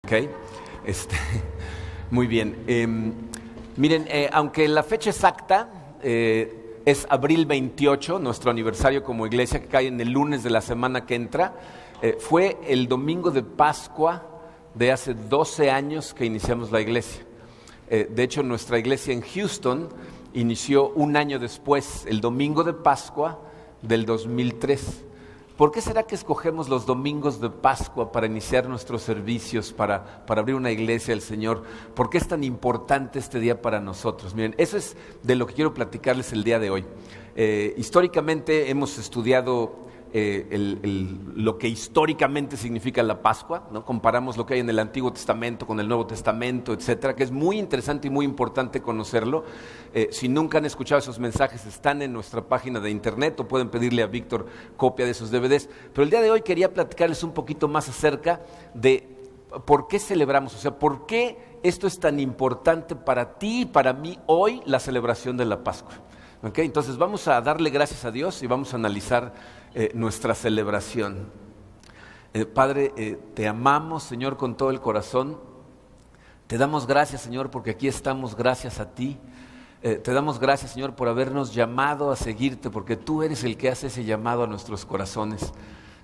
¿ok? Este, muy bien. Miren, aunque la fecha exacta es abril 28, nuestro aniversario como iglesia, que cae en el lunes de la semana que entra, fue el domingo de Pascua de hace 12 años que iniciamos la iglesia. De hecho, nuestra iglesia en Houston inició un año después, el domingo de Pascua del 2003. ¿Por qué será que escogemos los domingos de Pascua para iniciar nuestros servicios, para abrir una iglesia del Señor? ¿Por qué es tan importante este día para nosotros? Miren, eso es de lo que quiero platicarles el día de hoy. Históricamente hemos estudiado lo que históricamente significa la Pascua, ¿no? Comparamos lo que hay en el Antiguo Testamento con el Nuevo Testamento, etcétera, que es muy interesante y muy importante conocerlo. Si nunca han escuchado esos mensajes, están en nuestra página de internet o pueden pedirle a Víctor copia de esos DVDs. Pero el día de hoy quería platicarles un poquito más acerca de por qué celebramos, o sea, por qué esto es tan importante para ti y para mí hoy, la celebración de la Pascua. ¿Okay? Entonces vamos a darle gracias a Dios y vamos a analizar nuestra celebración. Padre, te amamos, Señor, con todo el corazón. Te damos gracias, Señor, porque aquí estamos gracias a ti. Te damos gracias, Señor, por habernos llamado a seguirte, porque tú eres el que hace ese llamado a nuestros corazones.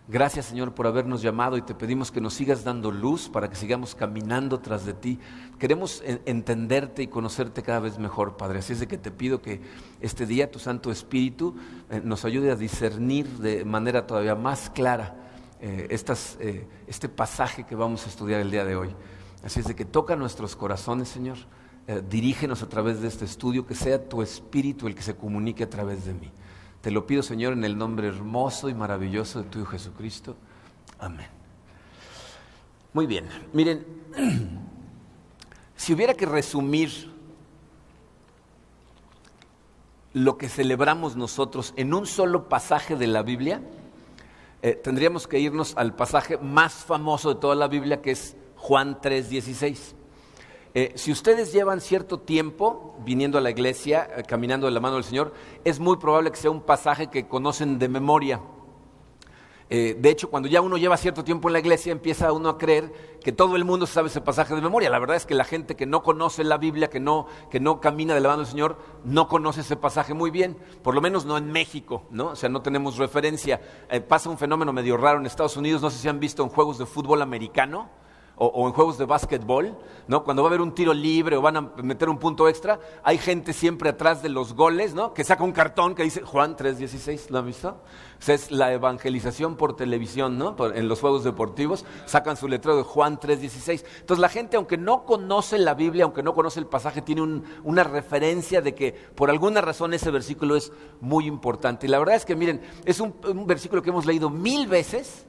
Gracias, Señor, por habernos llamado y te pedimos que nos sigas dando luz para que sigamos caminando tras de ti. Queremos entenderte y conocerte cada vez mejor, Padre. Así es de que te pido que este día tu Santo Espíritu nos ayude a discernir de manera todavía más clara este pasaje que vamos a estudiar el día de hoy. Así es de que toca nuestros corazones, Señor. Dirígenos a través de este estudio, que sea tu Espíritu el que se comunique a través de mí. Te lo pido, Señor, en el nombre hermoso y maravilloso de tu Hijo Jesucristo. Amén. Muy bien. Miren, si hubiera que resumir lo que celebramos nosotros en un solo pasaje de la Biblia, tendríamos que irnos al pasaje más famoso de toda la Biblia, que es Juan 3:16. Si ustedes llevan cierto tiempo viniendo a la iglesia, caminando de la mano del Señor, es muy probable que sea un pasaje que conocen de memoria. De hecho, cuando ya uno lleva cierto tiempo en la iglesia, empieza uno a creer que todo el mundo sabe ese pasaje de memoria. La verdad es que la gente que no conoce la Biblia, que no camina de la mano del Señor, no conoce ese pasaje muy bien, por lo menos no en México, ¿no? O sea, no tenemos referencia. Pasa un fenómeno medio raro en Estados Unidos, no sé si han visto en juegos de fútbol americano, o en juegos de básquetbol, ¿no? Cuando va a haber un tiro libre o van a meter un punto extra, hay gente siempre atrás de los goles, ¿no? Que saca un cartón que dice Juan 3:16, ¿lo han visto? O sea, es la evangelización por televisión, ¿no? En los juegos deportivos sacan su letrero de Juan 3:16. Entonces la gente, aunque no conoce la Biblia, aunque no conoce el pasaje, tiene una referencia de que por alguna razón ese versículo es muy importante. Y la verdad es que miren, es un versículo que hemos leído 1000 veces.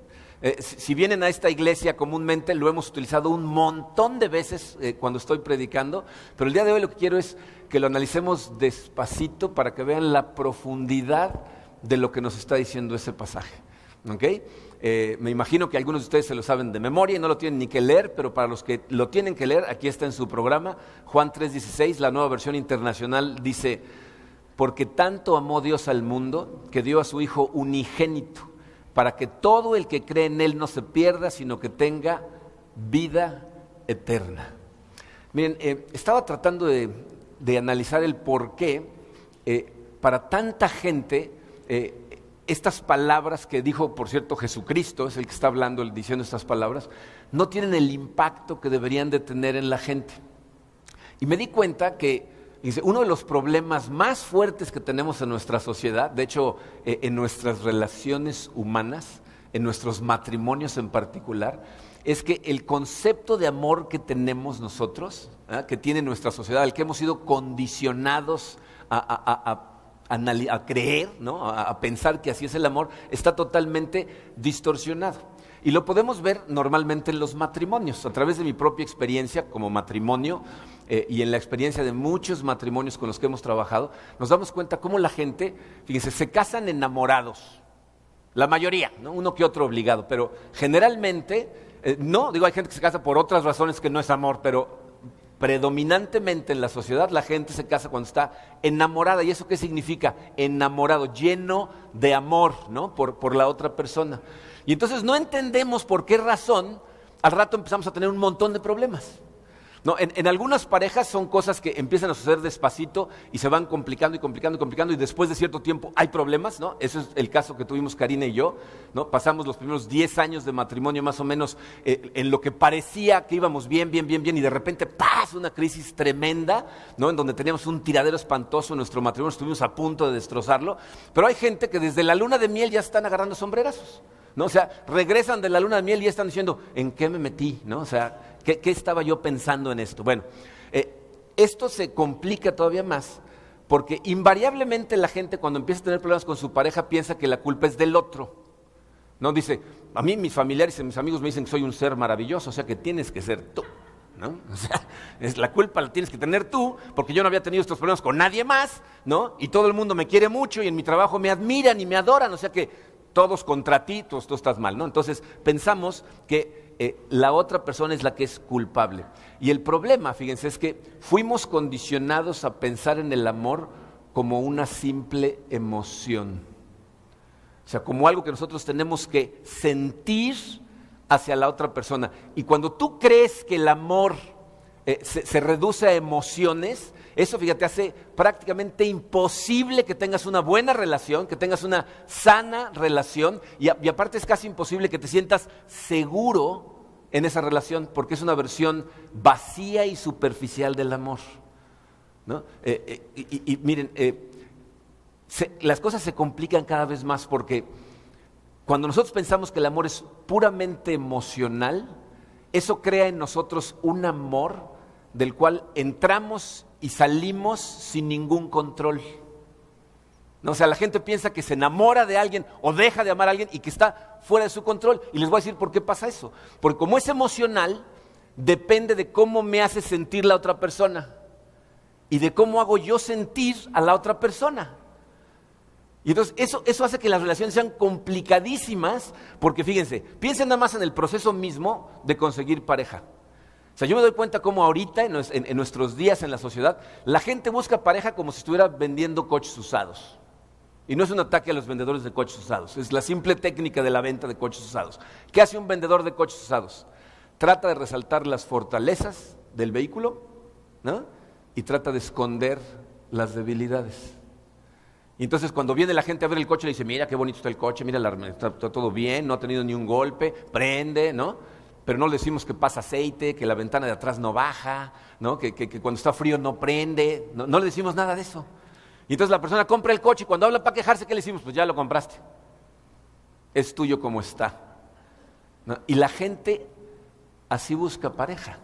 Si vienen a esta iglesia comúnmente lo hemos utilizado un montón de veces cuando estoy predicando, pero el día de hoy lo que quiero es que lo analicemos despacito para que vean la profundidad de lo que nos está diciendo ese pasaje. ¿Okay? Me imagino que algunos de ustedes se lo saben de memoria y no lo tienen ni que leer, pero para los que lo tienen que leer, aquí está en su programa, Juan 3:16, la nueva versión internacional, dice: porque tanto amó Dios al mundo que dio a su Hijo unigénito, para que todo el que cree en Él no se pierda, sino que tenga vida eterna. Miren, estaba tratando de analizar el por qué para tanta gente estas palabras que dijo, por cierto, Jesucristo, es el que está hablando, diciendo estas palabras, no tienen el impacto que deberían de tener en la gente. Y me di cuenta que uno de los problemas más fuertes que tenemos en nuestra sociedad, de hecho en nuestras relaciones humanas, en nuestros matrimonios en particular, es que el concepto de amor que tenemos nosotros, que tiene nuestra sociedad, al que hemos sido condicionados a creer, ¿no? A pensar que así es el amor, está totalmente distorsionado. Y lo podemos ver normalmente en los matrimonios. A través de mi propia experiencia como matrimonio y en la experiencia de muchos matrimonios con los que hemos trabajado, nos damos cuenta cómo la gente, fíjense, se casan enamorados. La mayoría, ¿no? Uno que otro obligado, pero generalmente, hay gente que se casa por otras razones que no es amor, pero predominantemente en la sociedad la gente se casa cuando está enamorada. ¿Y eso qué significa? Enamorado, lleno de amor, ¿no? por la otra persona. Y entonces no entendemos por qué razón al rato empezamos a tener un montón de problemas. No, en algunas parejas son cosas que empiezan a suceder despacito y se van complicando y complicando y complicando y después de cierto tiempo hay problemas, ¿no? Eso es el caso que tuvimos Karina y yo, ¿no? Pasamos los primeros 10 años de matrimonio más o menos en lo que parecía que íbamos bien y de repente ¡paz! Una crisis tremenda, ¿no? En donde teníamos un tiradero espantoso en nuestro matrimonio, estuvimos a punto de destrozarlo, pero hay gente que desde la luna de miel ya están agarrando sombrerazos, ¿no? O sea, regresan de la luna de miel y ya están diciendo, ¿en qué me metí? ¿No? O sea, ¿qué estaba yo pensando en esto? Bueno, esto se complica todavía más porque invariablemente la gente cuando empieza a tener problemas con su pareja piensa que la culpa es del otro. No dice, a mí mis familiares y mis amigos me dicen que soy un ser maravilloso, o sea que tienes que ser tú, ¿no? O sea, la culpa la tienes que tener tú porque yo no había tenido estos problemas con nadie más, ¿no? Y todo el mundo me quiere mucho y en mi trabajo me admiran y me adoran, o sea que todos contra ti, tú estás mal, ¿no? Entonces pensamos que la otra persona es la que es culpable. Y el problema, fíjense, es que fuimos condicionados a pensar en el amor como una simple emoción. O sea, como algo que nosotros tenemos que sentir hacia la otra persona. Y cuando tú crees que el amor se reduce a emociones, eso, fíjate, hace prácticamente imposible que tengas una buena relación, que tengas una sana relación y aparte es casi imposible que te sientas seguro en esa relación porque es una versión vacía y superficial del amor, ¿no? Y miren, las cosas se complican cada vez más porque cuando nosotros pensamos que el amor es puramente emocional, eso crea en nosotros un amor del cual entramos y salimos sin ningún control. ¿No? O sea, la gente piensa que se enamora de alguien o deja de amar a alguien y que está fuera de su control. Y les voy a decir por qué pasa eso. Porque como es emocional, depende de cómo me hace sentir la otra persona y de cómo hago yo sentir a la otra persona. Y entonces eso hace que las relaciones sean complicadísimas porque fíjense, piensen nada más en el proceso mismo de conseguir pareja. O sea, yo me doy cuenta cómo ahorita, en nuestros días en la sociedad, la gente busca pareja como si estuviera vendiendo coches usados. Y no es un ataque a los vendedores de coches usados, es la simple técnica de la venta de coches usados. ¿Qué hace un vendedor de coches usados? Trata de resaltar las fortalezas del vehículo, ¿no? Y trata de esconder las debilidades. Y entonces cuando viene la gente a ver el coche, le dice, mira qué bonito está el coche, mira, está todo bien, no ha tenido ni un golpe, prende, ¿no? Pero no le decimos que pasa aceite, que la ventana de atrás no baja, ¿no? Que cuando está frío no prende, no le decimos nada de eso. Y entonces la persona compra el coche y cuando habla para quejarse, ¿qué le decimos? Pues ya lo compraste, es tuyo como está, ¿no? Y la gente así busca pareja.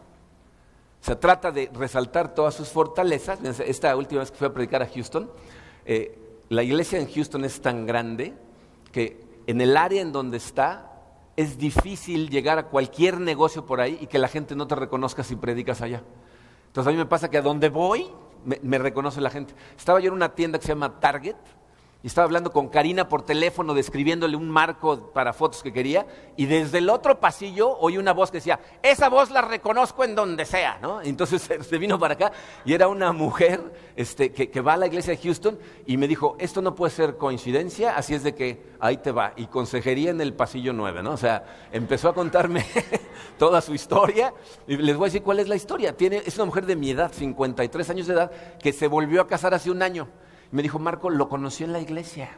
O sea, trata de resaltar todas sus fortalezas. Esta última vez que fui a predicar a Houston, la iglesia en Houston es tan grande que en el área en donde está, es difícil llegar a cualquier negocio por ahí y que la gente no te reconozca si predicas allá. Entonces a mí me pasa que a donde voy me reconoce la gente. Estaba yo en una tienda que se llama Target y estaba hablando con Karina por teléfono, describiéndole un marco para fotos que quería y desde el otro pasillo oí una voz que decía, esa voz la reconozco en donde sea, ¿no? Entonces se vino para acá y era una mujer que va a la iglesia de Houston y me dijo, esto no puede ser coincidencia, así es de que ahí te va, y consejería en el pasillo 9, ¿no? O sea, empezó a contarme toda su historia y les voy a decir cuál es la historia. Es una mujer de mi edad, 53 años de edad, que se volvió a casar hace un año. Me dijo, Marco, lo conocí en la iglesia.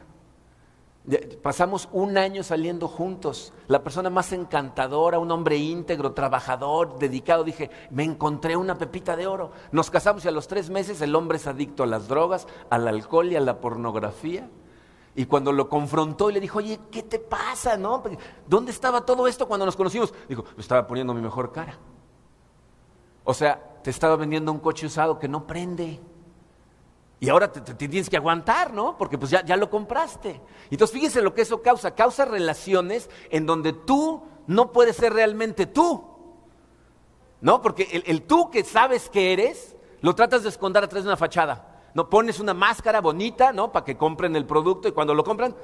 Pasamos un año saliendo juntos. La persona más encantadora, un hombre íntegro, trabajador, dedicado. Dije, me encontré una pepita de oro. Nos casamos y a los 3 meses el hombre es adicto a las drogas, al alcohol y a la pornografía. Y cuando lo confrontó y le dijo, oye, ¿qué te pasa? ¿No? ¿Dónde estaba todo esto cuando nos conocimos? Dijo, me estaba poniendo mi mejor cara. O sea, te estaba vendiendo un coche usado que no prende. Y ahora te tienes que aguantar, ¿no? Porque pues ya lo compraste. Entonces fíjense lo que eso causa. Causa relaciones en donde tú no puedes ser realmente tú, ¿no? Porque el tú que sabes que eres, lo tratas de esconder atrás de una fachada. No pones una máscara bonita, ¿no? Para que compren el producto y cuando lo compran,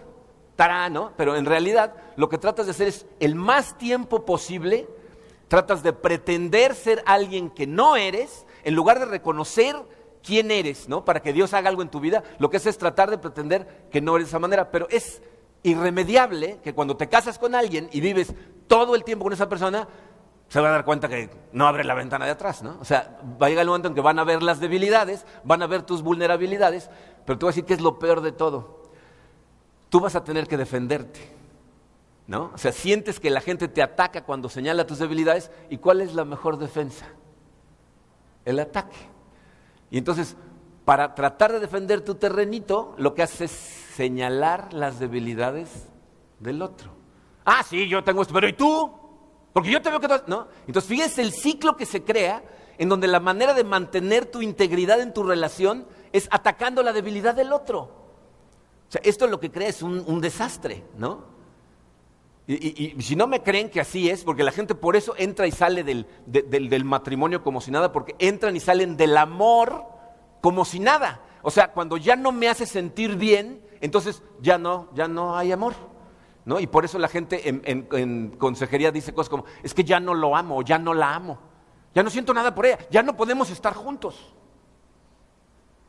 ¡tará!, ¿no? Pero en realidad lo que tratas de hacer es el más tiempo posible, tratas de pretender ser alguien que no eres, en lugar de reconocer quién eres, ¿no? Para que Dios haga algo en tu vida, lo que es tratar de pretender que no eres de esa manera, pero es irremediable que cuando te casas con alguien y vives todo el tiempo con esa persona, se van a dar cuenta que no abre la ventana de atrás, ¿no? O sea, va a llegar el momento en que van a ver las debilidades, van a ver tus vulnerabilidades, pero te voy a decir que es lo peor de todo. Tú vas a tener que defenderte, ¿no? O sea, sientes que la gente te ataca cuando señala tus debilidades, ¿y cuál es la mejor defensa? El ataque. Y entonces, para tratar de defender tu terrenito, lo que haces es señalar las debilidades del otro. Ah, sí, yo tengo esto, pero ¿y tú? Porque yo te veo que tú... ¿no? Entonces, fíjense el ciclo que se crea en donde la manera de mantener tu integridad en tu relación es atacando la debilidad del otro. O sea, esto lo que crea es un desastre, ¿no? Y si no me creen que así es, porque la gente por eso entra y sale del matrimonio como si nada, porque entran y salen del amor como si nada. O sea, cuando ya no me hace sentir bien, entonces ya no hay amor, ¿no? Y por eso la gente en consejería dice cosas como, es que ya no lo amo, o ya no la amo, ya no siento nada por ella, ya no podemos estar juntos.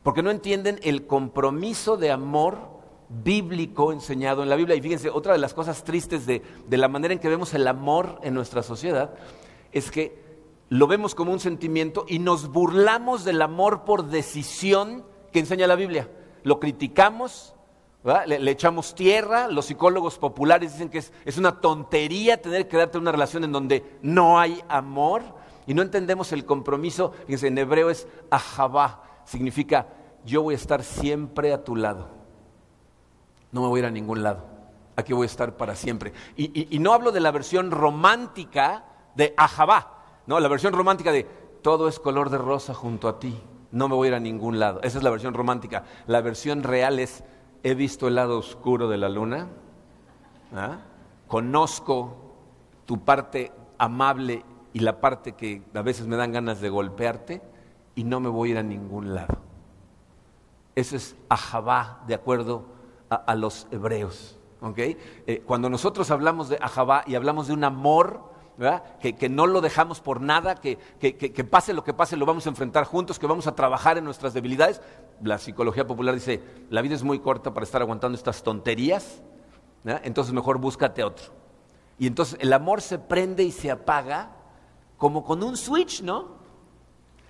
Porque no entienden el compromiso de amor bíblico enseñado en la Biblia. Y fíjense, otra de las cosas tristes de la manera en que vemos el amor en nuestra sociedad es que lo vemos como un sentimiento y nos burlamos del amor por decisión que enseña la Biblia. Lo criticamos, le echamos tierra. Los psicólogos populares dicen que es una tontería tener que darte una relación en donde no hay amor, y no entendemos el compromiso. Fíjense, en hebreo es ahavá, significa yo voy a estar siempre a tu lado. No me voy a ir a ningún lado. Aquí voy a estar para siempre. Y no hablo de la versión romántica de ahavá, ¿no? La versión romántica de todo es color de rosa junto a ti. No me voy a ir a ningún lado. Esa es la versión romántica. La versión real es he visto el lado oscuro de la luna. Conozco tu parte amable y la parte que a veces me dan ganas de golpearte y no me voy a ir a ningún lado. Eso es ahavá, de acuerdo a los hebreos, ¿okay? Cuando nosotros hablamos de ahavá y hablamos de un amor, ¿verdad? Que no lo dejamos por nada, que pase lo que pase, lo vamos a enfrentar juntos, que vamos a trabajar en nuestras debilidades. La psicología popular dice, la vida es muy corta para estar aguantando estas tonterías, ¿verdad? Entonces mejor búscate otro. Y entonces el amor se prende y se apaga como con un switch, ¿no?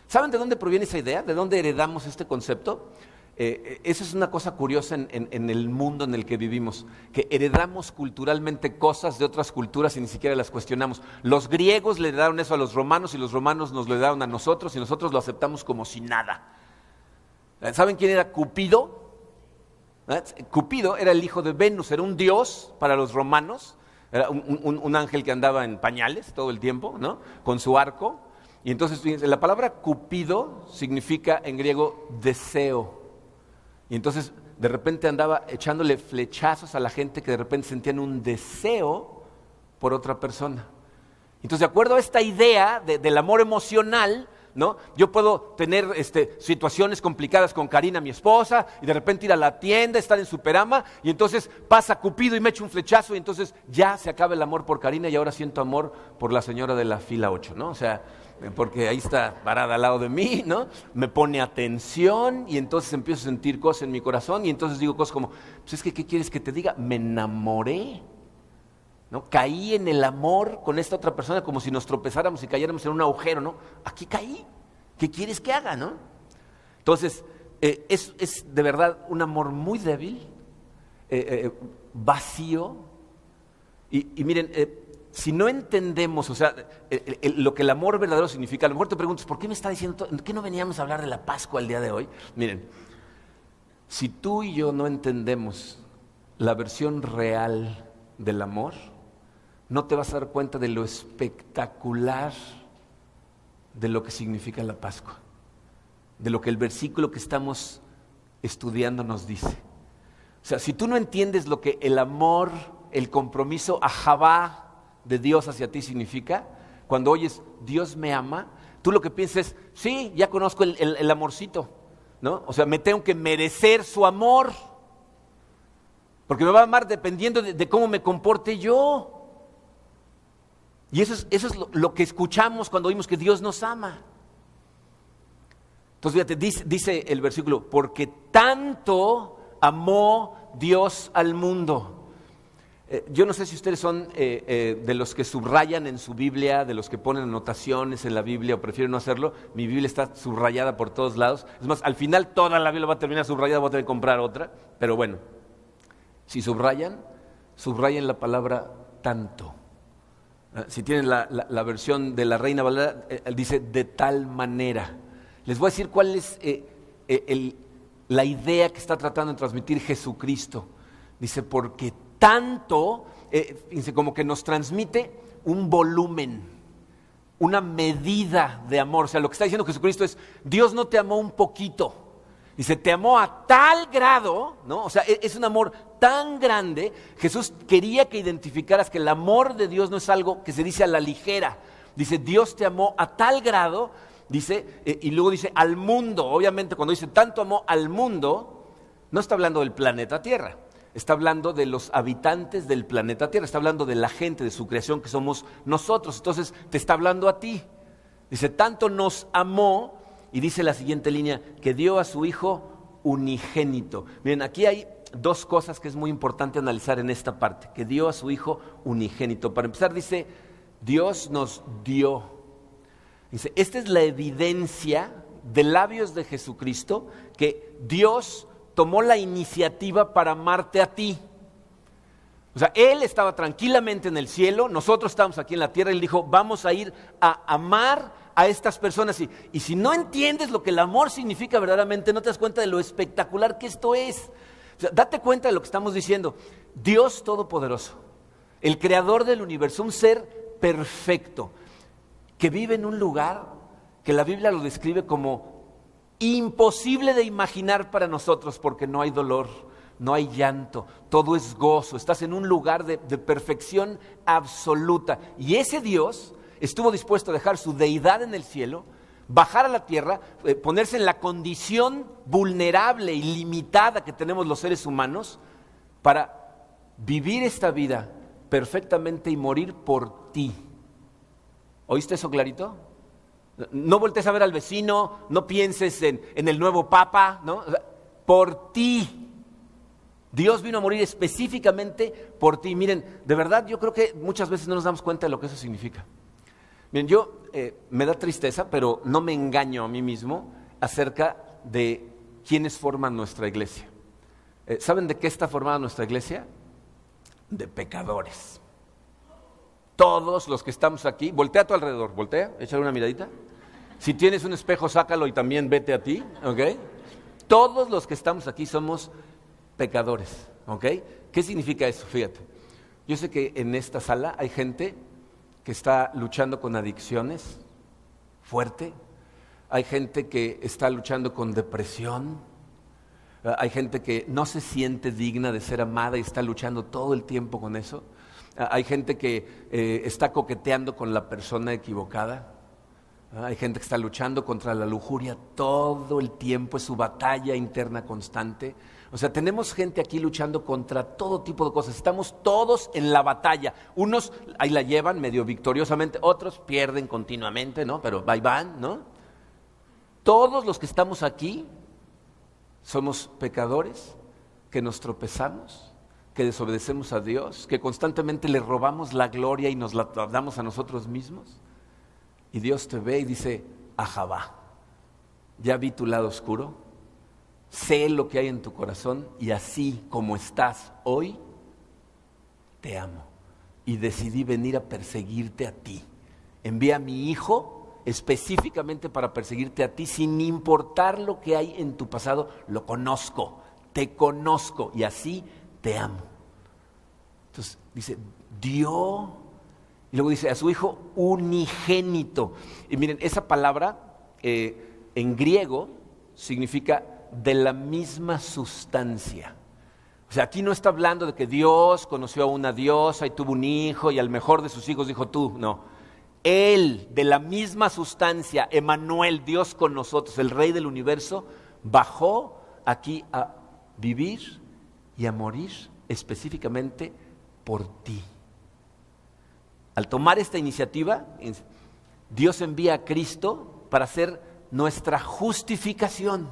¿Saben de dónde proviene esa idea? ¿De dónde heredamos este concepto? Eso es una cosa curiosa en el mundo en el que vivimos, que heredamos culturalmente cosas de otras culturas y ni siquiera las cuestionamos. Los griegos le heredaron eso a los romanos y los romanos nos lo heredaron a nosotros y nosotros lo aceptamos como si nada. ¿Saben quién era Cupido? Cupido era el hijo de Venus, era un dios para los romanos, era un ángel que andaba en pañales todo el tiempo, ¿no? Con su arco. Y entonces, fíjense, la palabra Cupido significa en griego deseo. Y entonces de repente andaba echándole flechazos a la gente que de repente sentían un deseo por otra persona. Entonces, de acuerdo a esta idea del amor emocional, ¿no? Yo puedo tener situaciones complicadas con Karina, mi esposa, y de repente ir a la tienda, estar en Superama, y entonces pasa Cupido y me echa un flechazo, y entonces ya se acaba el amor por Karina y ahora siento amor por la señora de la fila 8, ¿no? O sea, porque ahí está parada al lado de mí, ¿no? Me pone atención y entonces empiezo a sentir cosas en mi corazón y entonces digo cosas como, pues es que, ¿qué quieres que te diga? Me enamoré, ¿no? Caí en el amor con esta otra persona como si nos tropezáramos y cayéramos en un agujero, ¿no? Aquí caí, ¿qué quieres que haga, no? Entonces, es de verdad un amor muy débil, vacío y miren, si no entendemos, o sea, lo que el amor verdadero significa, a lo mejor te preguntas, ¿por qué me está diciendo, qué no veníamos a hablar de la Pascua el día de hoy? Miren, si tú y yo no entendemos la versión real del amor, no te vas a dar cuenta de lo espectacular de lo que significa la Pascua, de lo que el versículo que estamos estudiando nos dice. O sea, si tú no entiendes lo que el amor, el compromiso ahavá de Dios hacia ti significa, cuando oyes Dios me ama, tú lo que piensas es, sí, ya conozco el amorcito, ¿no? O sea, me tengo que merecer su amor, porque me va a amar dependiendo de cómo me comporte yo. Y eso es lo que escuchamos cuando oímos que Dios nos ama. Entonces, fíjate, dice el versículo, porque tanto amó Dios al mundo. Yo no sé si ustedes son de los que subrayan en su Biblia, de los que ponen anotaciones en la Biblia o prefieren no hacerlo. Mi Biblia está subrayada por todos lados. Es más, al final toda la Biblia va a terminar subrayada, voy a tener que comprar otra. Pero bueno, si subrayan la palabra tanto. Si tienen la versión de la Reina Valera, dice de tal manera. Les voy a decir cuál es la idea que está tratando de transmitir Jesucristo. Dice, porque tanto, dice, como que nos transmite un volumen, una medida de amor. O sea, lo que está diciendo Jesucristo es, Dios no te amó un poquito. Dice, te amó a tal grado, ¿no? O sea, es un amor tan grande. Jesús quería que identificaras que el amor de Dios no es algo que se dice a la ligera. Dice, Dios te amó a tal grado, dice, y luego dice, al mundo. Obviamente, cuando dice tanto amó al mundo, no está hablando del planeta Tierra. Está hablando de los habitantes del planeta Tierra. Está hablando de la gente, de su creación, que somos nosotros. Entonces, te está hablando a ti. Dice, tanto nos amó. Y dice la siguiente línea, que dio a su Hijo unigénito. Miren, aquí hay dos cosas que es muy importante analizar en esta parte, que dio a su Hijo unigénito. Para empezar dice, Dios nos dio. Dice, esta es la evidencia de labios de Jesucristo, que Dios tomó la iniciativa para amarte a ti. O sea, Él estaba tranquilamente en el cielo, nosotros estábamos aquí en la tierra, y Él dijo, vamos a ir a amar a estas personas. Y si no entiendes lo que el amor significa verdaderamente, no te das cuenta de lo espectacular que esto es. O sea, date cuenta de lo que estamos diciendo. Dios Todopoderoso, el creador del universo, un ser perfecto, que vive en un lugar que la Biblia lo describe como imposible de imaginar para nosotros, porque no hay dolor, no hay llanto, todo es gozo, estás en un lugar de perfección absoluta. Y ese Dios estuvo dispuesto a dejar su deidad en el cielo, bajar a la tierra, ponerse en la condición vulnerable y limitada que tenemos los seres humanos, para vivir esta vida perfectamente y morir por ti. ¿Oíste eso clarito? No voltees a ver al vecino, no pienses en el nuevo papa, ¿no? O sea, por ti. Dios vino a morir específicamente por ti. Miren, de verdad yo creo que muchas veces no nos damos cuenta de lo que eso significa. Miren, me da tristeza, pero no me engaño a mí mismo acerca de quiénes forman nuestra iglesia. ¿Saben de qué está formada nuestra iglesia? De pecadores. Todos los que estamos aquí, voltea a tu alrededor, voltea, échale una miradita. Si tienes un espejo, sácalo y también vete a ti, ¿ok? Todos los que estamos aquí somos pecadores, ¿ok? ¿Qué significa eso? Fíjate, yo sé que en esta sala hay gente que está luchando con adicciones fuerte, hay gente que está luchando con depresión, hay gente que no se siente digna de ser amada y está luchando todo el tiempo con eso. Hay gente que está coqueteando con la persona equivocada. Hay gente que está luchando contra la lujuria todo el tiempo, es su batalla interna constante. O sea, tenemos gente aquí luchando contra todo tipo de cosas. Estamos todos en la batalla. Unos ahí la llevan medio victoriosamente, otros pierden continuamente, ¿no? Pero ahí van, ¿no? Todos los que estamos aquí somos pecadores, que nos tropezamos, que desobedecemos a Dios, que constantemente le robamos la gloria y nos la damos a nosotros mismos. Y Dios te ve y dice, ajabá, ya vi tu lado oscuro, sé lo que hay en tu corazón y así como estás hoy, te amo. Y decidí venir a perseguirte a ti. Envié a mi hijo específicamente para perseguirte a ti, sin importar lo que hay en tu pasado, lo conozco, te conozco y así te amo. Entonces dice, dio, y luego dice a su hijo unigénito. Y miren, esa palabra en griego significa de la misma sustancia. O sea, aquí no está hablando de que Dios conoció a una diosa y tuvo un hijo y al mejor de sus hijos dijo tú, no. Él, de la misma sustancia, Emmanuel, Dios con nosotros, el Rey del universo, bajó aquí a vivir y a morir específicamente por ti. Al tomar esta iniciativa, Dios envía a Cristo para hacer nuestra justificación.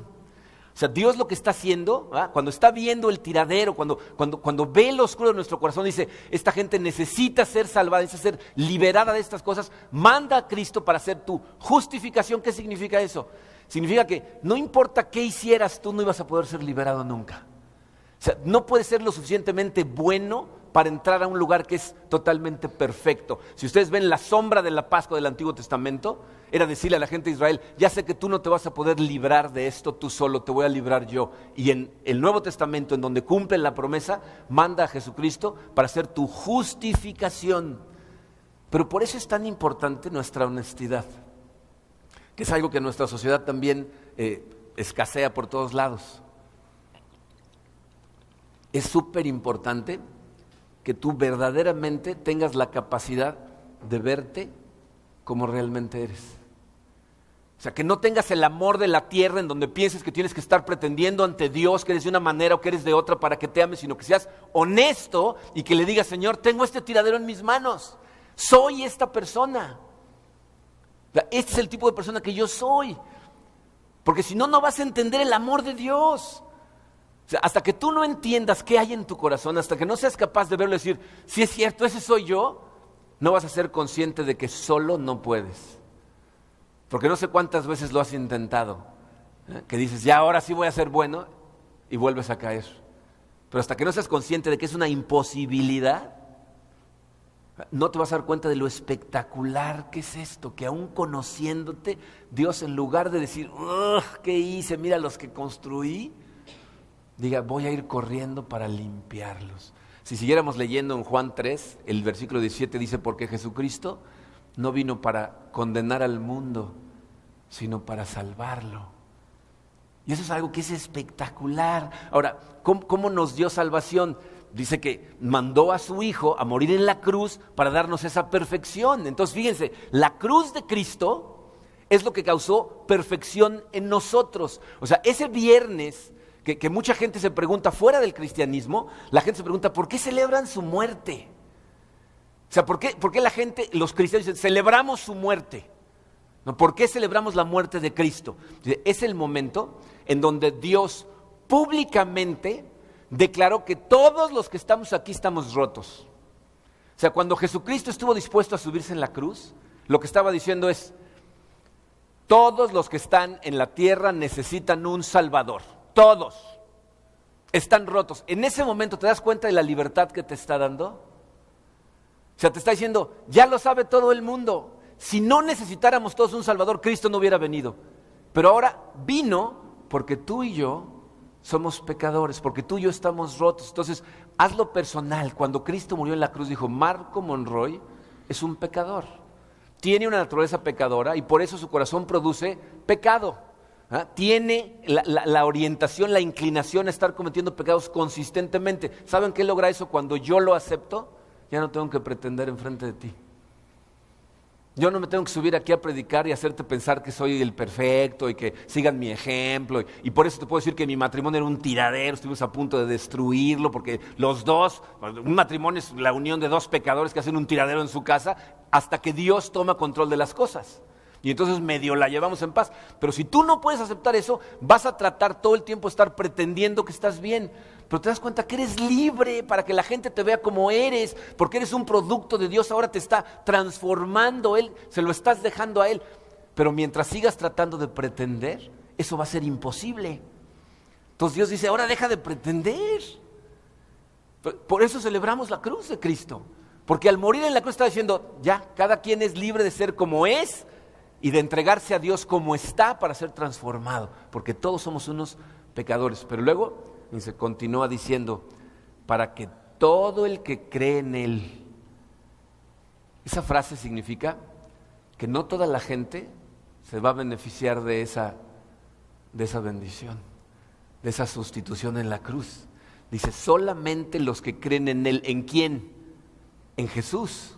O sea, Dios lo que está haciendo, ¿verdad? Cuando está viendo el tiradero, cuando ve lo oscuro de nuestro corazón, dice, esta gente necesita ser salvada, necesita ser liberada de estas cosas, manda a Cristo para hacer tu justificación. ¿Qué significa eso? Significa que no importa qué hicieras, tú no ibas a poder ser liberado nunca. O sea, no puedes ser lo suficientemente bueno para entrar a un lugar que es totalmente perfecto. Si ustedes ven la sombra de la Pascua del Antiguo Testamento, era decirle a la gente de Israel, ya sé que tú no te vas a poder librar de esto tú solo, te voy a librar yo. Y en el Nuevo Testamento, en donde cumplen la promesa, manda a Jesucristo para hacer tu justificación. Pero por eso es tan importante nuestra honestidad, que es algo que en nuestra sociedad también escasea por todos lados. Es súper importante que tú verdaderamente tengas la capacidad de verte como realmente eres. O sea, que no tengas el amor de la tierra en donde pienses que tienes que estar pretendiendo ante Dios que eres de una manera o que eres de otra para que te ame, sino que seas honesto y que le digas, Señor, tengo este tiradero en mis manos, soy esta persona. Este es el tipo de persona que yo soy. Porque si no, no vas a entender el amor de Dios. O sea, hasta que tú no entiendas qué hay en tu corazón, hasta que no seas capaz de verlo y decir, si es cierto, ese soy yo, no vas a ser consciente de que solo no puedes. Porque no sé cuántas veces lo has intentado, que dices, ya ahora sí voy a ser bueno, y vuelves a caer. Pero hasta que no seas consciente de que es una imposibilidad, no te vas a dar cuenta de lo espectacular que es esto, que aún conociéndote, Dios en lugar de decir, ¿qué hice? Mira los que construí, diga, voy a ir corriendo para limpiarlos. Si siguiéramos leyendo en Juan 3, el versículo 17 dice, porque Jesucristo no vino para condenar al mundo, sino para salvarlo. Y eso es algo que es espectacular. Ahora, ¿cómo nos dio salvación? Dice que mandó a su Hijo a morir en la cruz para darnos esa perfección. Entonces, fíjense, la cruz de Cristo es lo que causó perfección en nosotros. O sea, ese viernes que mucha gente se pregunta, fuera del cristianismo, la gente se pregunta, ¿por qué celebran su muerte? O sea, ¿por qué la gente, los cristianos dicen, celebramos su muerte? ¿No? ¿Por qué celebramos la muerte de Cristo? Es el momento en donde Dios públicamente declaró que todos los que estamos aquí estamos rotos. O sea, cuando Jesucristo estuvo dispuesto a subirse en la cruz, lo que estaba diciendo es, todos los que están en la tierra necesitan un Salvador. Todos están rotos. En ese momento, ¿te das cuenta de la libertad que te está dando? O sea, te está diciendo, ya lo sabe todo el mundo. Si no necesitáramos todos un Salvador, Cristo no hubiera venido. Pero ahora vino porque tú y yo somos pecadores, porque tú y yo estamos rotos. Entonces, hazlo personal. Cuando Cristo murió en la cruz, dijo, Marco Monroy es un pecador. Tiene una naturaleza pecadora y por eso su corazón produce pecado. Tiene la orientación, la inclinación a estar cometiendo pecados consistentemente. ¿Saben qué logra eso? Cuando yo lo acepto, ya no tengo que pretender enfrente de ti. Yo no me tengo que subir aquí a predicar y hacerte pensar que soy el perfecto y que sigan mi ejemplo. Y por eso te puedo decir que mi matrimonio era un tiradero, estuvimos a punto de destruirlo, porque los dos, un matrimonio es la unión de dos pecadores que hacen un tiradero en su casa, hasta que Dios toma control de las cosas. Y entonces medio la llevamos en paz. Pero si tú no puedes aceptar eso, vas a tratar todo el tiempo de estar pretendiendo que estás bien. Pero te das cuenta que eres libre para que la gente te vea como eres, porque eres un producto de Dios, ahora te está transformando Él, se lo estás dejando a Él. Pero mientras sigas tratando de pretender, eso va a ser imposible. Entonces Dios dice, ahora deja de pretender. Por eso celebramos la cruz de Cristo. Porque al morir en la cruz está diciendo, ya, cada quien es libre de ser como es y de entregarse a Dios como está para ser transformado. Porque todos somos unos pecadores. Pero luego se continúa diciendo, para que todo el que cree en Él. Esa frase significa que no toda la gente se va a beneficiar de esa bendición, de esa sustitución en la cruz. Dice, solamente los que creen en Él. ¿En quién? En Jesús.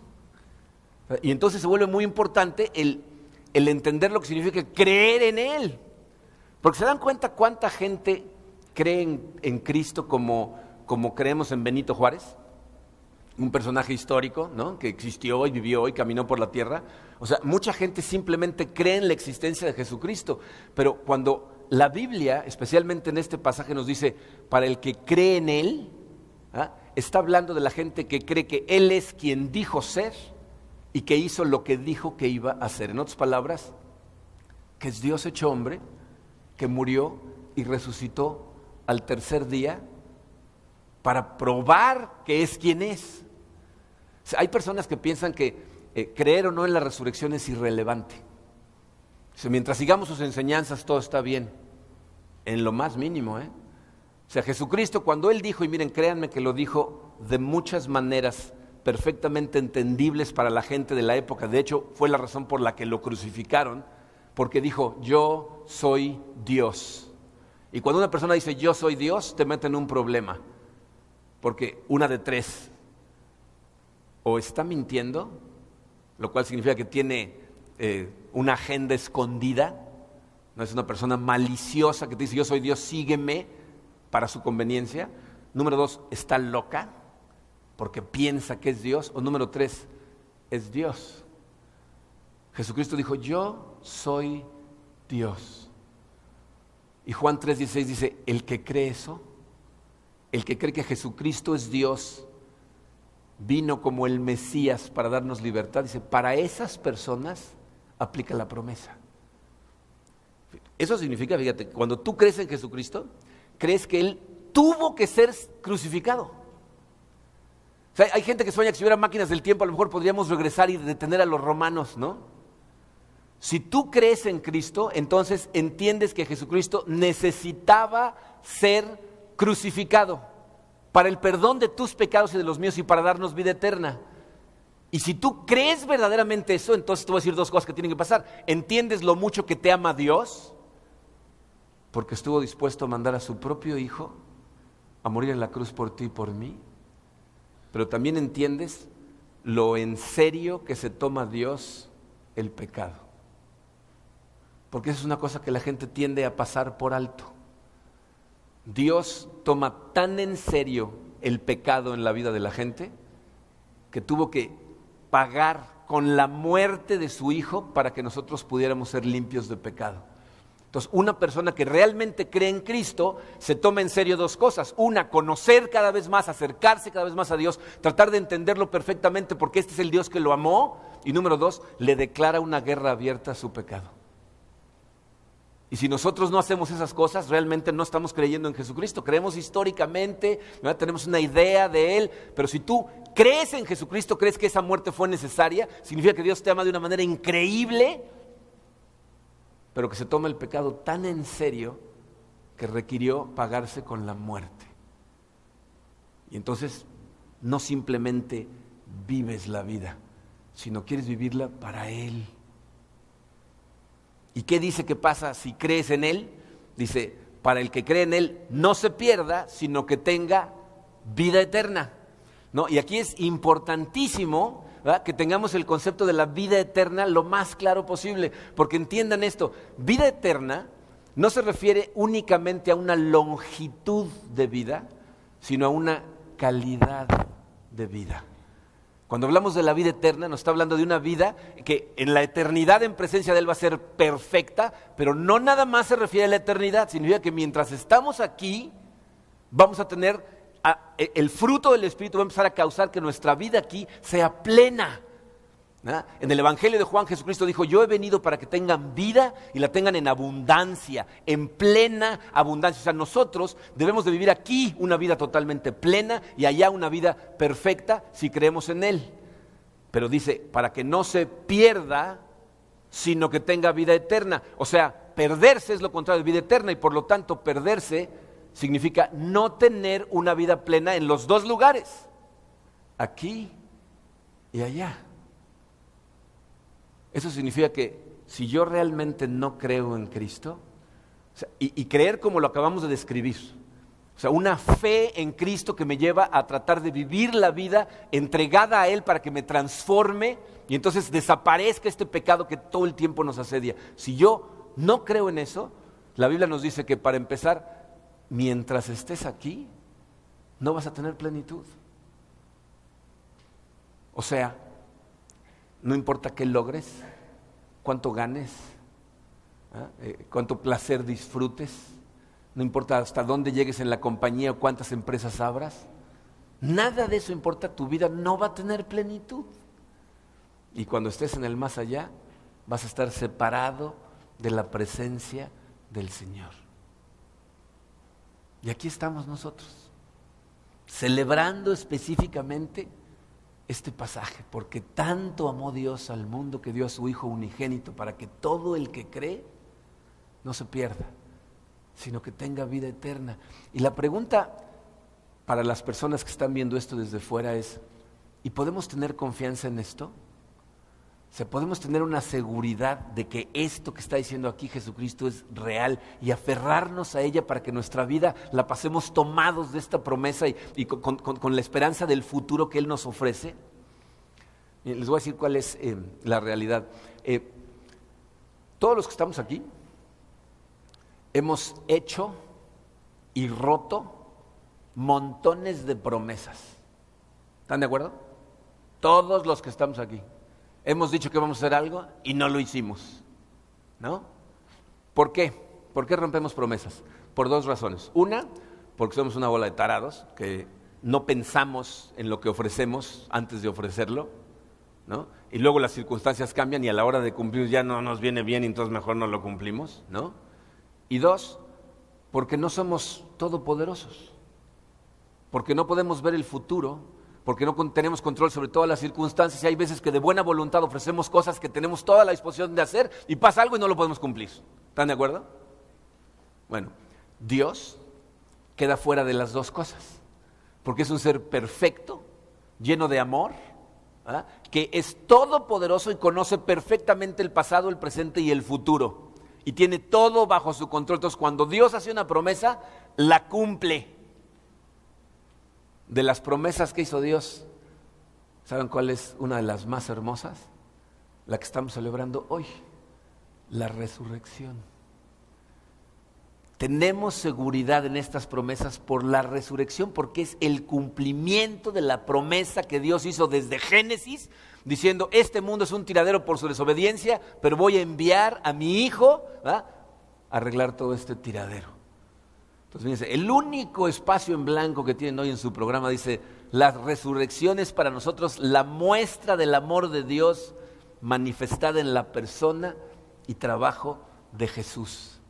Y entonces se vuelve muy importante el entender lo que significa creer en Él. Porque se dan cuenta cuánta gente cree en Cristo como creemos en Benito Juárez, un personaje histórico, ¿no? Que existió y vivió y caminó por la tierra. O sea, mucha gente simplemente cree en la existencia de Jesucristo, pero cuando la Biblia, especialmente en este pasaje, nos dice, para el que cree en Él, está hablando de la gente que cree que Él es quien dijo ser y que hizo lo que dijo que iba a hacer. En otras palabras, que es Dios hecho hombre, que murió y resucitó al tercer día para probar que es quien es. O sea, hay personas que piensan que creer o no en la resurrección es irrelevante. O sea, mientras sigamos sus enseñanzas todo está bien, en lo más mínimo. O sea, Jesucristo cuando Él dijo, y miren, créanme que lo dijo de muchas maneras perfectamente entendibles para la gente de la época, de hecho fue la razón por la que lo crucificaron, porque dijo, yo soy Dios. Y cuando una persona dice, yo soy Dios, te mete en un problema, porque una de tres, o está mintiendo, lo cual significa que tiene una agenda escondida, no es una persona maliciosa que te dice, yo soy Dios, sígueme para su conveniencia. Número 2, está loca, porque piensa que es Dios. O número 3, es Dios. Jesucristo dijo, yo soy Dios. Y Juan 3:16 dice, el que cree eso, el que cree que Jesucristo es Dios, vino como el Mesías para darnos libertad, dice, para esas personas aplica la promesa. Eso significa, fíjate, cuando tú crees en Jesucristo, crees que Él tuvo que ser crucificado. O sea, hay gente que sueña que si hubiera máquinas del tiempo, a lo mejor podríamos regresar y detener a los romanos, ¿no? Si tú crees en Cristo, entonces entiendes que Jesucristo necesitaba ser crucificado para el perdón de tus pecados y de los míos y para darnos vida eterna. Y si tú crees verdaderamente eso, entonces te voy a decir dos cosas que tienen que pasar. Entiendes lo mucho que te ama Dios, porque estuvo dispuesto a mandar a su propio Hijo a morir en la cruz por ti y por mí. Pero también entiendes lo en serio que se toma Dios el pecado. Porque eso es una cosa que la gente tiende a pasar por alto. Dios toma tan en serio el pecado en la vida de la gente que tuvo que pagar con la muerte de su Hijo para que nosotros pudiéramos ser limpios de pecado. Entonces, una persona que realmente cree en Cristo se toma en serio dos cosas. Una, conocer cada vez más, acercarse cada vez más a Dios, tratar de entenderlo perfectamente porque este es el Dios que lo amó. Y número 2, le declara una guerra abierta a su pecado. Y si nosotros no hacemos esas cosas, realmente no estamos creyendo en Jesucristo. Creemos históricamente, ¿verdad? Tenemos una idea de Él, pero si tú crees en Jesucristo, crees que esa muerte fue necesaria, significa que Dios te ama de una manera increíble, pero que se toma el pecado tan en serio que requirió pagarse con la muerte. Y entonces no simplemente vives la vida, sino quieres vivirla para Él. ¿Y qué dice que pasa si crees en Él? Dice, para el que cree en Él no se pierda, sino que tenga vida eterna, ¿no? Y aquí es importantísimo, ¿verdad?, que tengamos el concepto de la vida eterna lo más claro posible, porque entiendan esto, vida eterna no se refiere únicamente a una longitud de vida, sino a una calidad de vida. Cuando hablamos de la vida eterna, nos está hablando de una vida que en la eternidad en presencia de Él va a ser perfecta, pero no nada más se refiere a la eternidad, significa que mientras estamos aquí, vamos a tener el fruto del Espíritu, va a empezar a causar que nuestra vida aquí sea plena. ¿Ah? En el Evangelio de Juan, Jesucristo dijo, yo he venido para que tengan vida y la tengan en abundancia, en plena abundancia. O sea, nosotros debemos de vivir aquí una vida totalmente plena y allá una vida perfecta si creemos en Él. Pero dice, para que no se pierda, sino que tenga vida eterna. O sea, perderse es lo contrario de vida eterna y por lo tanto perderse significa no tener una vida plena en los dos lugares, aquí y allá. Eso significa que si yo realmente no creo en Cristo, o sea, y creer como lo acabamos de describir, o sea, una fe en Cristo que me lleva a tratar de vivir la vida entregada a Él para que me transforme y entonces desaparezca este pecado que todo el tiempo nos asedia. Si yo no creo en eso, la Biblia nos dice que para empezar, mientras estés aquí, no vas a tener plenitud. O sea, no importa qué logres, cuánto ganes, cuánto placer disfrutes, no importa hasta dónde llegues en la compañía o cuántas empresas abras, nada de eso importa, tu vida no va a tener plenitud. Y cuando estés en el más allá, vas a estar separado de la presencia del Señor. Y aquí estamos nosotros, celebrando específicamente este pasaje, porque tanto amó Dios al mundo que dio a su Hijo unigénito para que todo el que cree no se pierda, sino que tenga vida eterna. Y la pregunta para las personas que están viendo esto desde fuera es, ¿y podemos tener confianza en esto? O sea, ¿podemos tener una seguridad de que esto que está diciendo aquí Jesucristo es real y aferrarnos a ella para que nuestra vida la pasemos tomados de esta promesa y con la esperanza del futuro que Él nos ofrece? Les voy a decir cuál es la realidad. Todos los que estamos aquí hemos hecho y roto montones de promesas. ¿Están de acuerdo? Todos los que estamos aquí hemos dicho que vamos a hacer algo y no lo hicimos, ¿no? ¿Por qué? ¿Por qué rompemos promesas? Por dos razones. Una, porque somos una bola de tarados, que no pensamos en lo que ofrecemos antes de ofrecerlo, ¿no? Y luego las circunstancias cambian y a la hora de cumplir ya no nos viene bien y entonces mejor no lo cumplimos, ¿no? Y dos, porque no somos todopoderosos, porque no podemos ver el futuro, porque no tenemos control sobre todas las circunstancias y hay veces que de buena voluntad ofrecemos cosas que tenemos toda la disposición de hacer y pasa algo y no lo podemos cumplir. ¿Están de acuerdo? Bueno, Dios queda fuera de las dos cosas, porque es un ser perfecto, lleno de amor, ¿verdad? Que es todopoderoso y conoce perfectamente el pasado, el presente y el futuro, y tiene todo bajo su control. Entonces, cuando Dios hace una promesa, la cumple. De las promesas que hizo Dios, ¿saben cuál es una de las más hermosas? La que estamos celebrando hoy, la resurrección. Tenemos seguridad en estas promesas por la resurrección, porque es el cumplimiento de la promesa que Dios hizo desde Génesis, diciendo, este mundo es un tiradero por su desobediencia, pero voy a enviar a mi Hijo, ¿verdad?, a arreglar todo este tiradero. Entonces, fíjense, el único espacio en blanco que tienen hoy en su programa dice, la resurrección es para nosotros la muestra del amor de Dios manifestada en la persona y trabajo de Jesús.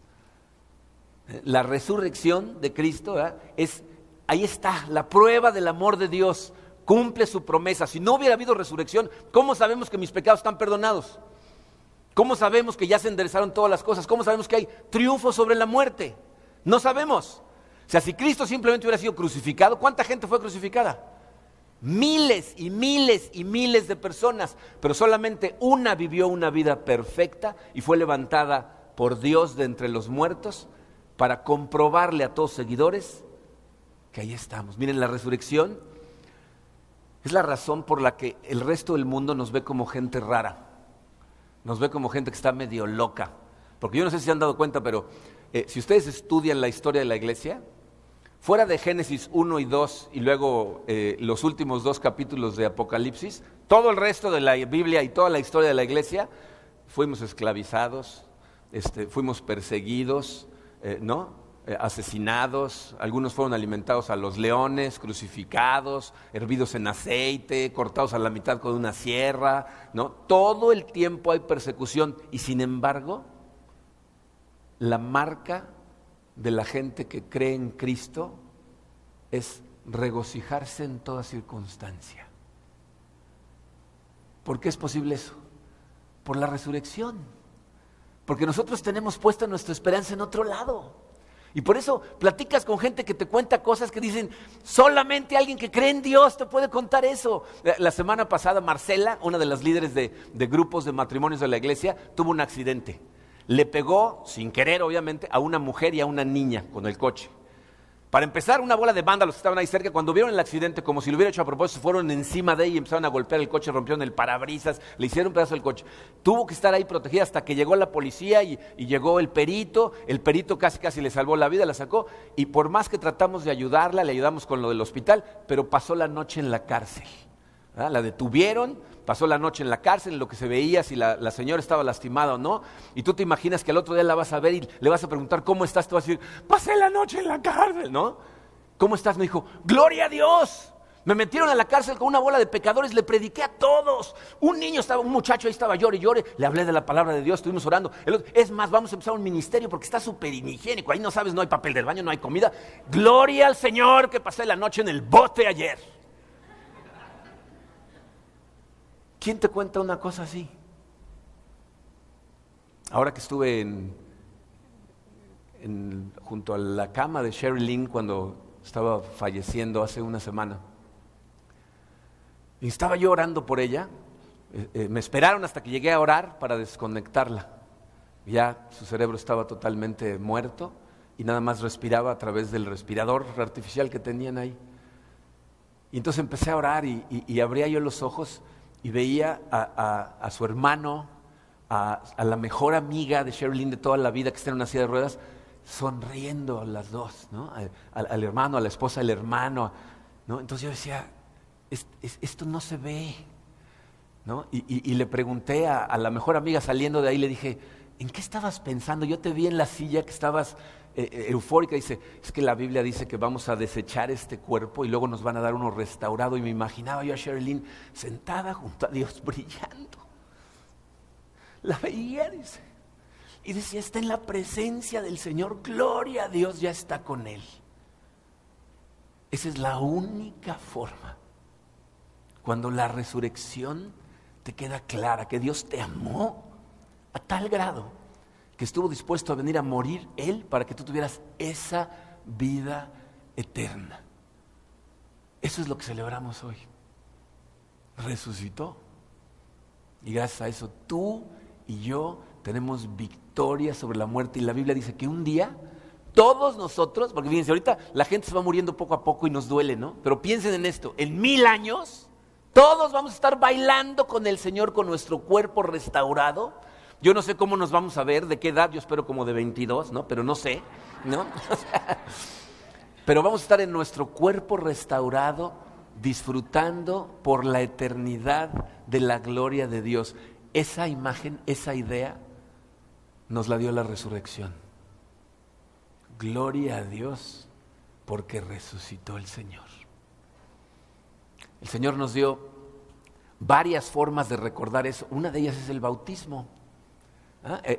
La resurrección de Cristo, ¿verdad?, ahí está, la prueba del amor de Dios, cumple su promesa. Si no hubiera habido resurrección, ¿cómo sabemos que mis pecados están perdonados? ¿Cómo sabemos que ya se enderezaron todas las cosas? ¿Cómo sabemos que hay triunfo sobre la muerte? No sabemos. O sea, si Cristo simplemente hubiera sido crucificado, ¿cuánta gente fue crucificada? Miles y miles y miles de personas, pero solamente una vivió una vida perfecta y fue levantada por Dios de entre los muertos para comprobarle a todos seguidores que ahí estamos. Miren, la resurrección es la razón por la que el resto del mundo nos ve como gente rara, nos ve como gente que está medio loca, porque yo no sé si se han dado cuenta, pero si ustedes estudian la historia de la iglesia, fuera de Génesis 1 y 2 y luego los últimos 2 capítulos de Apocalipsis, todo el resto de la Biblia y toda la historia de la iglesia, fuimos esclavizados, fuimos perseguidos, asesinados, algunos fueron alimentados a los leones, crucificados, hervidos en aceite, cortados a la mitad con una sierra, ¿no? Todo el tiempo hay persecución y sin embargo, la marca de la gente que cree en Cristo es regocijarse en toda circunstancia. ¿Por qué es posible eso? Por la resurrección. Porque nosotros tenemos puesta nuestra esperanza en otro lado. Y por eso platicas con gente que te cuenta cosas que dicen, solamente alguien que cree en Dios te puede contar eso. La semana pasada Marcela, una de las líderes de grupos de matrimonios de la iglesia, tuvo un accidente. Le pegó, sin querer obviamente, a una mujer y a una niña con el coche. Para empezar, una bola de vándalos que estaban ahí cerca, cuando vieron el accidente, como si lo hubiera hecho a propósito, fueron encima de ella y empezaron a golpear el coche, rompieron el parabrisas, le hicieron un pedazo del coche. Tuvo que estar ahí protegida hasta que llegó la policía y llegó el perito casi le salvó la vida, la sacó, y por más que tratamos de ayudarla, le ayudamos con lo del hospital, pero pasó la noche en la cárcel. ¿verdad? La detuvieron, pasó la noche en la cárcel, en lo que se veía si la señora estaba lastimada o no, y tú te imaginas que al otro día la vas a ver y le vas a preguntar ¿cómo estás? Te vas a decir, pasé la noche en la cárcel, ¿no? ¿Cómo estás? Me dijo, ¡gloria a Dios! Me metieron a la cárcel con una bola de pecadores, le prediqué a todos. Un muchacho ahí estaba llore y llore, le hablé de la palabra de Dios, estuvimos orando. Es más, vamos a empezar un ministerio porque está súper inhigiénico. Ahí no sabes, no hay papel del baño, no hay comida. Gloria al Señor que pasé la noche en el bote ayer. ¿Quién te cuenta una cosa así? Ahora que estuve junto a la cama de Sheryl Lynn cuando estaba falleciendo hace una semana, y estaba yo orando por ella, me esperaron hasta que llegué a orar para desconectarla. Ya su cerebro estaba totalmente muerto y nada más respiraba a través del respirador artificial que tenían ahí. Y entonces empecé a orar y abría yo los ojos y veía a su hermano, a la mejor amiga de Sheryl Lynn de toda la vida que está en una silla de ruedas, sonriendo las dos, ¿no? Al hermano, a la esposa del hermano, ¿no? Entonces yo decía, esto no se ve, ¿no? Y le pregunté a la mejor amiga saliendo de ahí, le dije, ¿en qué estabas pensando? Yo te vi en la silla que estabas eufórica. Dice, es que la Biblia dice que vamos a desechar este cuerpo y luego nos van a dar uno restaurado. Y me imaginaba yo a Sheryl Lynn sentada junto a Dios brillando. La veía, dice, y decía, está en la presencia del Señor, gloria a Dios, ya está con Él. Esa es la única forma. Cuando la resurrección te queda clara, que Dios te amó a tal grado que estuvo dispuesto a venir a morir Él para que tú tuvieras esa vida eterna. Eso es lo que celebramos hoy. Resucitó. Y gracias a eso tú y yo tenemos victoria sobre la muerte. Y la Biblia dice que un día todos nosotros, porque fíjense, ahorita la gente se va muriendo poco a poco y nos duele, ¿no? Pero piensen en esto, en 1000 años todos vamos a estar bailando con el Señor con nuestro cuerpo restaurado. Yo no sé cómo nos vamos a ver, de qué edad, yo espero como de 22, ¿no? Pero no sé, ¿no? Pero vamos a estar en nuestro cuerpo restaurado, disfrutando por la eternidad de la gloria de Dios. Esa imagen, esa idea, nos la dio la resurrección. Gloria a Dios, porque resucitó el Señor. El Señor nos dio varias formas de recordar eso. Una de ellas es el bautismo.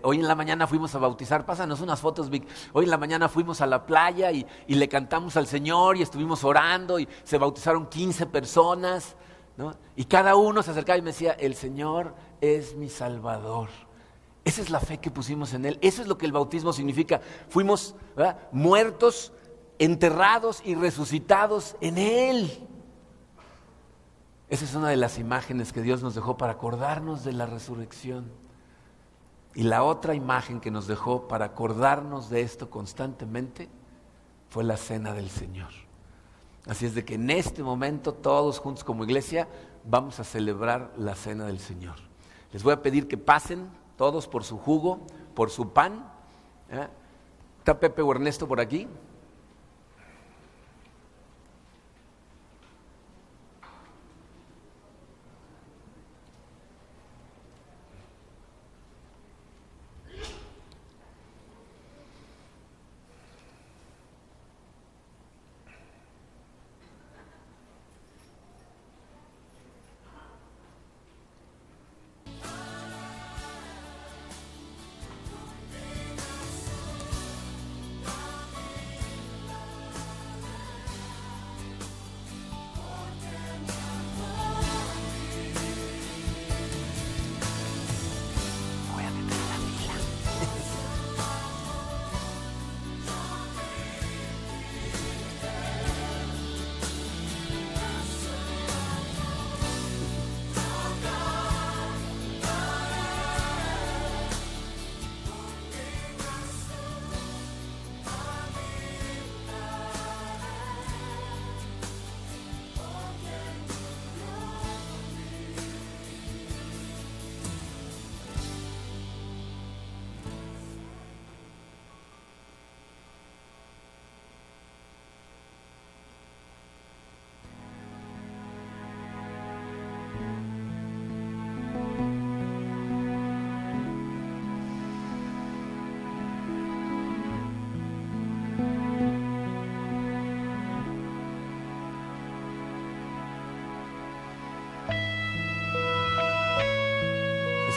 Hoy en la mañana fuimos a bautizar, pásanos unas fotos, Vic. Hoy en la mañana fuimos a la playa y le cantamos al Señor y estuvimos orando y se bautizaron 15 personas, ¿no? Y cada uno se acercaba y me decía, el Señor es mi Salvador. Esa es la fe que pusimos en Él. Eso es lo que el bautismo significa. Fuimos, ¿verdad?, muertos, enterrados y resucitados en Él. Esa es una de las imágenes que Dios nos dejó para acordarnos de la resurrección. Y la otra imagen que nos dejó para acordarnos de esto constantemente fue la cena del Señor. Así es de que en este momento todos juntos como iglesia vamos a celebrar la cena del Señor. Les voy a pedir que pasen todos por su jugo, por su pan. ¿Está Pepe o Ernesto por aquí?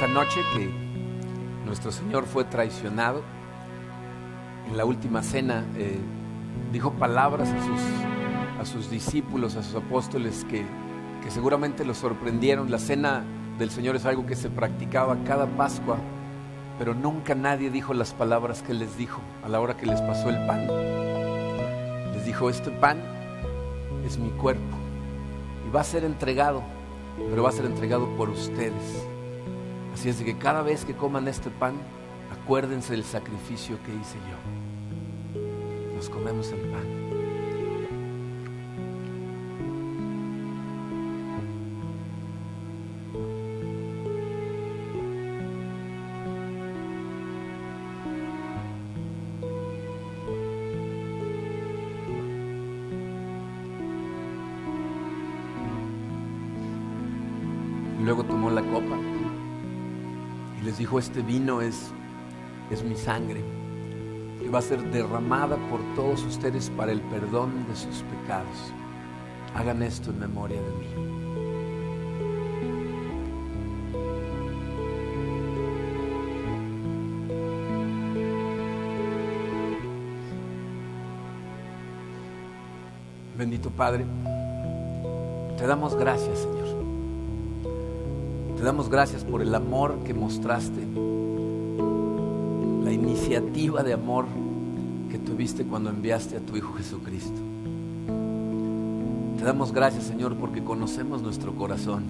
noche que nuestro Señor fue traicionado, en la última cena dijo palabras a sus discípulos, a sus apóstoles que seguramente los sorprendieron. La cena del Señor es algo que se practicaba cada Pascua, pero nunca nadie dijo las palabras que Él les dijo a la hora que les pasó el pan. Les dijo: este pan es mi cuerpo y va a ser entregado, pero va a ser entregado por ustedes. Así es de que cada vez que coman este pan, acuérdense del sacrificio que hice yo. Nos comemos el pan. Luego tomó la copa y les dijo: este vino es mi sangre, que va a ser derramada por todos ustedes para el perdón de sus pecados. Hagan esto en memoria de mí. Bendito Padre, te damos gracias, Señor. Te damos gracias por el amor que mostraste, la iniciativa de amor que tuviste cuando enviaste a tu Hijo Jesucristo. Te damos gracias, Señor, porque conocemos nuestro corazón.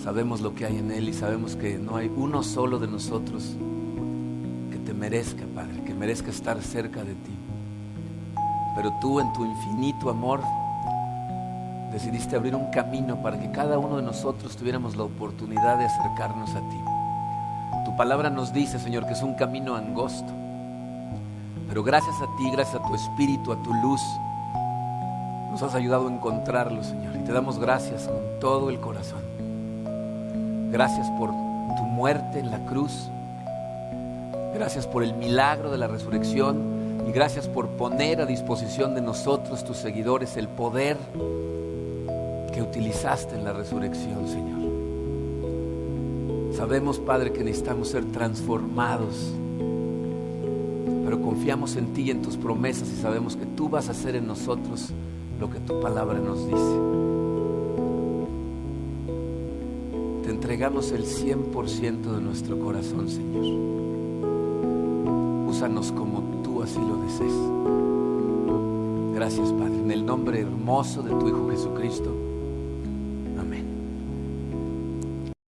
Sabemos lo que hay en él y sabemos que no hay uno solo de nosotros que te merezca, Padre, que merezca estar cerca de ti. Pero tú, en tu infinito amor, decidiste abrir un camino para que cada uno de nosotros tuviéramos la oportunidad de acercarnos a ti. Tu palabra nos dice, Señor, que es un camino angosto, pero gracias a ti, gracias a tu Espíritu, a tu luz, nos has ayudado a encontrarlo, Señor, y te damos gracias con todo el corazón. Gracias por tu muerte en la cruz, gracias por el milagro de la resurrección y gracias por poner a disposición de nosotros, tus seguidores, el poder que utilizaste en la resurrección, Señor. Sabemos, Padre, que necesitamos ser transformados, pero confiamos en ti y en tus promesas y sabemos que tú vas a hacer en nosotros lo que tu palabra nos dice. Te entregamos el 100% de nuestro corazón, Señor. Úsanos como tú así lo desees. Gracias, Padre, en el nombre hermoso de tu Hijo Jesucristo.